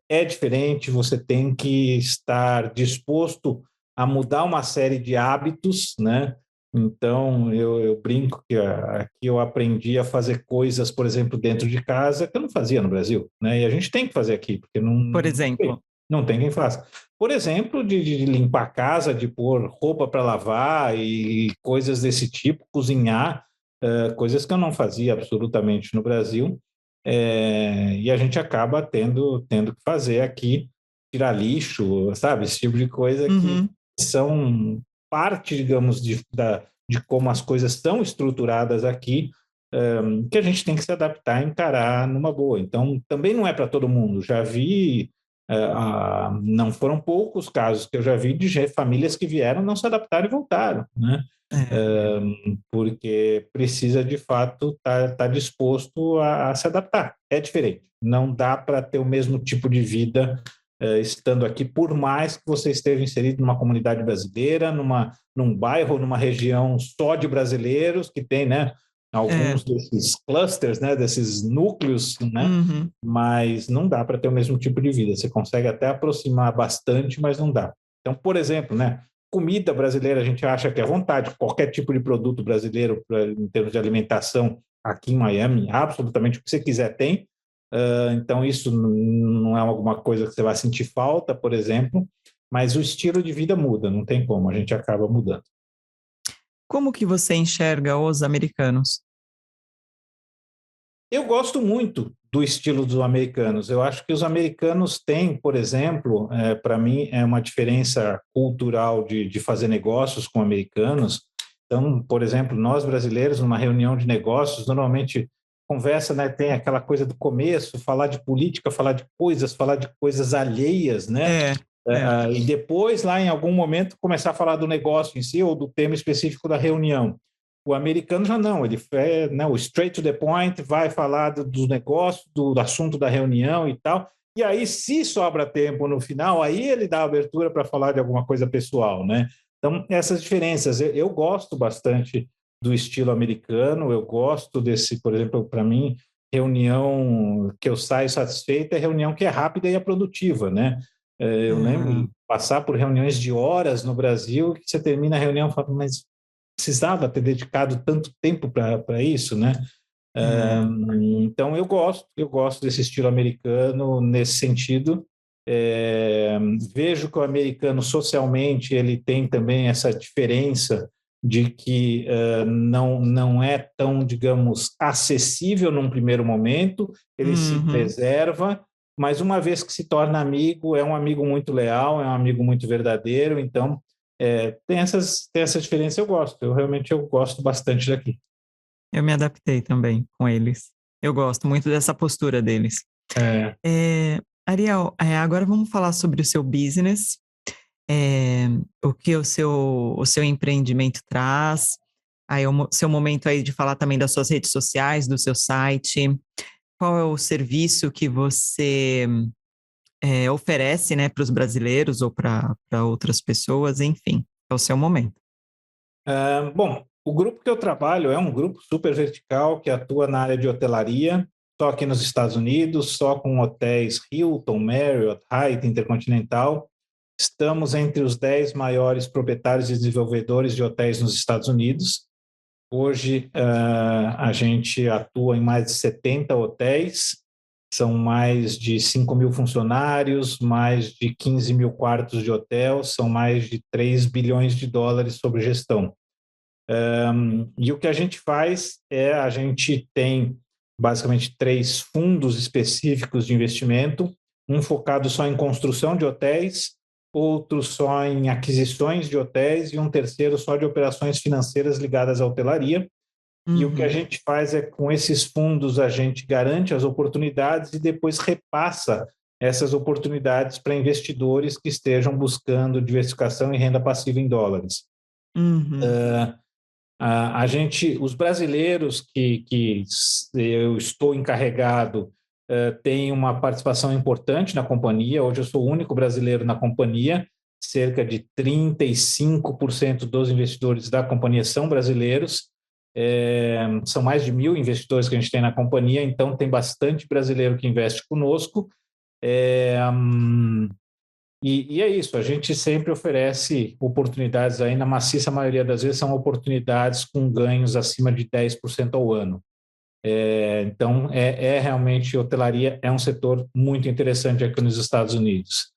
É diferente, você tem que estar disposto a mudar uma série de hábitos, né? Então, eu brinco que aqui eu aprendi a fazer coisas, por exemplo, dentro de casa, que eu não fazia no Brasil, né? E a gente tem que fazer aqui, porque Por exemplo. não tem quem faça. Por exemplo, de limpar a casa, de pôr roupa para lavar e coisas desse tipo, cozinhar, coisas que eu não fazia absolutamente no Brasil. E a gente acaba tendo que fazer aqui, tirar lixo, sabe? Esse tipo de coisa que são parte, digamos, de como as coisas estão estruturadas aqui, que a gente tem que se adaptar e encarar numa boa. Então, também não é para todo mundo. Já vi, não foram poucos casos que eu já vi de famílias que vieram, não se adaptaram e voltaram, né? Porque precisa, de fato, estar disposto a se adaptar. É diferente. Não dá para ter o mesmo tipo de vida estando aqui, por mais que você esteja inserido numa comunidade brasileira, num bairro, numa região só de brasileiros, que tem, né, alguns desses clusters, né, desses núcleos, né, mas não dá para ter o mesmo tipo de vida. Você consegue até aproximar bastante, mas não dá. Então, por exemplo, né, comida brasileira a gente acha que é à vontade, qualquer tipo de produto brasileiro em termos de alimentação aqui em Miami, absolutamente o que você quiser tem. Então, isso não é alguma coisa que você vai sentir falta, por exemplo, mas o estilo de vida muda, não tem como, a gente acaba mudando. Como que você enxerga os americanos? Eu gosto muito do estilo dos americanos. Eu acho que os americanos têm, por exemplo, para mim, é uma diferença cultural de fazer negócios com americanos. Então, por exemplo, nós brasileiros, numa reunião de negócios, normalmente conversa, né, tem aquela coisa do começo, falar de política, falar de coisas alheias, né? E depois, lá em algum momento, começar a falar do negócio em si ou do tema específico da reunião. O americano já não, ele é, né, o straight to the point, vai falar do negócio, do assunto da reunião e tal, e aí, se sobra tempo no final, aí ele dá abertura para falar de alguma coisa pessoal, né? Então, essas diferenças, eu gosto bastante do estilo americano, eu gosto desse, por exemplo, para mim, reunião que eu saio satisfeito é reunião que é rápida e é produtiva, né? Eu lembro de passar por reuniões de horas no Brasil, que você termina a reunião e fala, mas precisava ter dedicado tanto tempo para isso, né? Então eu gosto desse estilo americano nesse sentido. Vejo que o americano socialmente ele tem também essa diferença de que não é tão, digamos, acessível num primeiro momento, ele se preserva, mas uma vez que se torna amigo, é um amigo muito leal, é um amigo muito verdadeiro, então tem essa diferença, eu gosto bastante daqui. Eu me adaptei também com eles. Eu gosto muito dessa postura deles. Ariel, agora vamos falar sobre o seu business, o que o seu empreendimento traz, aí o seu momento aí de falar também das suas redes sociais, do seu site, qual é o serviço que você oferece, né, para os brasileiros ou para outras pessoas, enfim, é o seu momento. Bom, o grupo que eu trabalho é um grupo super vertical que atua na área de hotelaria, só aqui nos Estados Unidos, só com hotéis Hilton, Marriott, Hyatt, Intercontinental. Estamos entre os 10 maiores proprietários e desenvolvedores de hotéis nos Estados Unidos. Hoje, a gente atua em mais de 70 hotéis, são mais de 5 mil funcionários, mais de 15 mil quartos de hotel, são mais de 3 bilhões de dólares sob gestão. E o que a gente faz a gente tem basicamente 3 fundos específicos de investimento, um focado só em construção de hotéis, outro só em aquisições de hotéis e um terceiro só de operações financeiras ligadas à hotelaria. E o que a gente faz com esses fundos, a gente garante as oportunidades e depois repassa essas oportunidades para investidores que estejam buscando diversificação e renda passiva em dólares. Uhum. Os brasileiros que eu estou encarregado têm uma participação importante na companhia. Hoje eu sou o único brasileiro na companhia. Cerca de 35% dos investidores da companhia são brasileiros. São mais de 1.000 investidores que a gente tem na companhia, então tem bastante brasileiro que investe conosco. E é isso, a gente sempre oferece oportunidades aí, na maciça maioria das vezes são oportunidades com ganhos acima de 10% ao ano. Então, realmente, hotelaria é um setor muito interessante aqui nos Estados Unidos.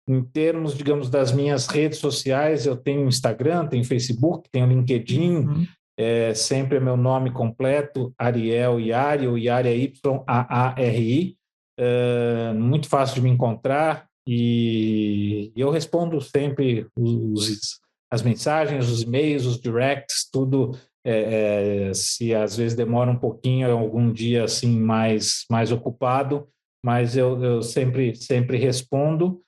Em termos, digamos, das minhas redes sociais, eu tenho Instagram, tenho Facebook, tenho LinkedIn, sempre é meu nome completo, Ariel Iari, o Iari é Y-A-A-R-I, muito fácil de me encontrar, e eu respondo sempre as mensagens, os e-mails, os directs, tudo, se às vezes demora um pouquinho, algum dia assim mais ocupado, mas eu sempre respondo.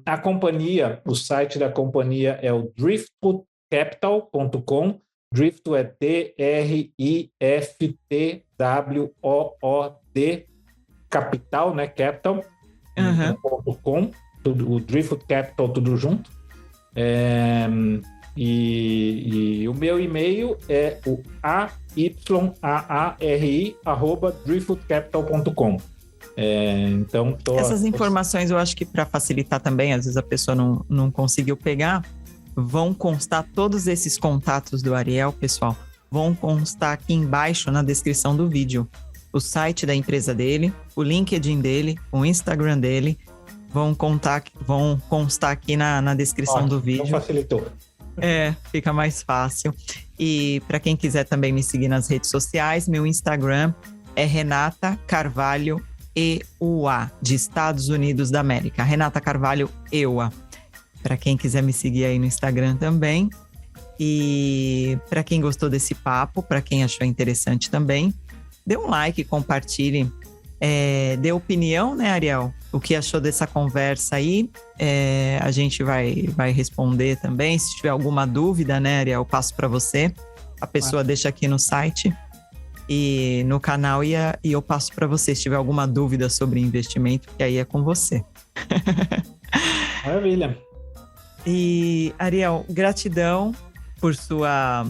A companhia, o site da companhia é o driftwoodcapital.com. Driftwood é D-R-I-F-T-W-O-O-D, capital, né? Capital.com, o Driftwood Capital, tudo junto. E o meu e-mail é o ayari@driftwoodcapital.com. Então, essas informações eu acho que para facilitar também, às vezes a pessoa não conseguiu pegar, vão constar todos esses contatos do Ariel, pessoal, vão constar aqui embaixo na descrição do vídeo. O site da empresa dele, o LinkedIn dele, o Instagram dele, vão constar aqui na descrição do vídeo. Então facilitou. Fica mais fácil. E para quem quiser também me seguir nas redes sociais, meu Instagram é Renata Carvalho EUA, de Estados Unidos da América. Renata Carvalho EUA. Para quem quiser me seguir aí no Instagram também. E para quem gostou desse papo, para quem achou interessante também, dê um like, compartilhe, dê opinião, né, Ariel? O que achou dessa conversa aí? A gente vai responder também. Se tiver alguma dúvida, né, Ariel, eu passo para você. A pessoa deixa aqui no site e no canal e eu passo para você. Se tiver alguma dúvida sobre investimento, que aí é com você. Maravilha. E, Ariel, gratidão por sua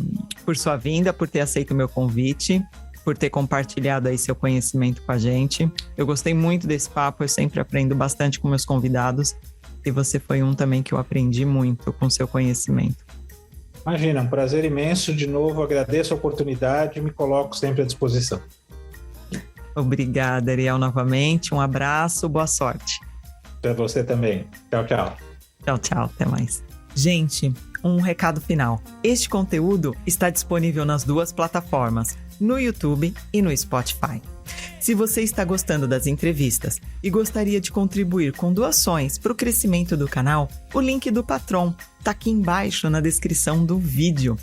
vinda, por ter aceito o meu convite, por ter compartilhado aí seu conhecimento com a gente. Eu gostei muito desse papo, eu sempre aprendo bastante com meus convidados e você foi um também que eu aprendi muito com seu conhecimento. Imagina, um prazer imenso. De novo, agradeço a oportunidade e me coloco sempre à disposição. Obrigada, Ariel, novamente. Um abraço, boa sorte. Para você também. Tchau, tchau. Tchau, tchau. Até mais. Gente, um recado final. Este conteúdo está disponível nas duas plataformas, no YouTube e no Spotify. Se você está gostando das entrevistas e gostaria de contribuir com doações para o crescimento do canal, o link do Patreon está aqui embaixo na descrição do vídeo.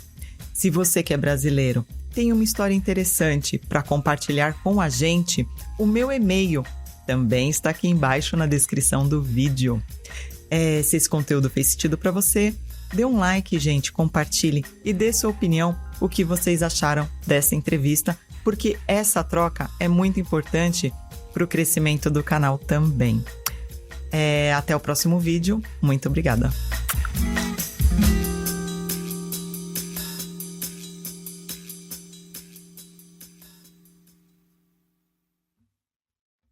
Se você que é brasileiro tem uma história interessante para compartilhar com a gente, o meu e-mail também está aqui embaixo na descrição do vídeo. Se esse conteúdo fez sentido para você, dê um like, gente, compartilhe e dê sua opinião, o que vocês acharam dessa entrevista, porque essa troca é muito importante para o crescimento do canal também. Até o próximo vídeo. Muito obrigada.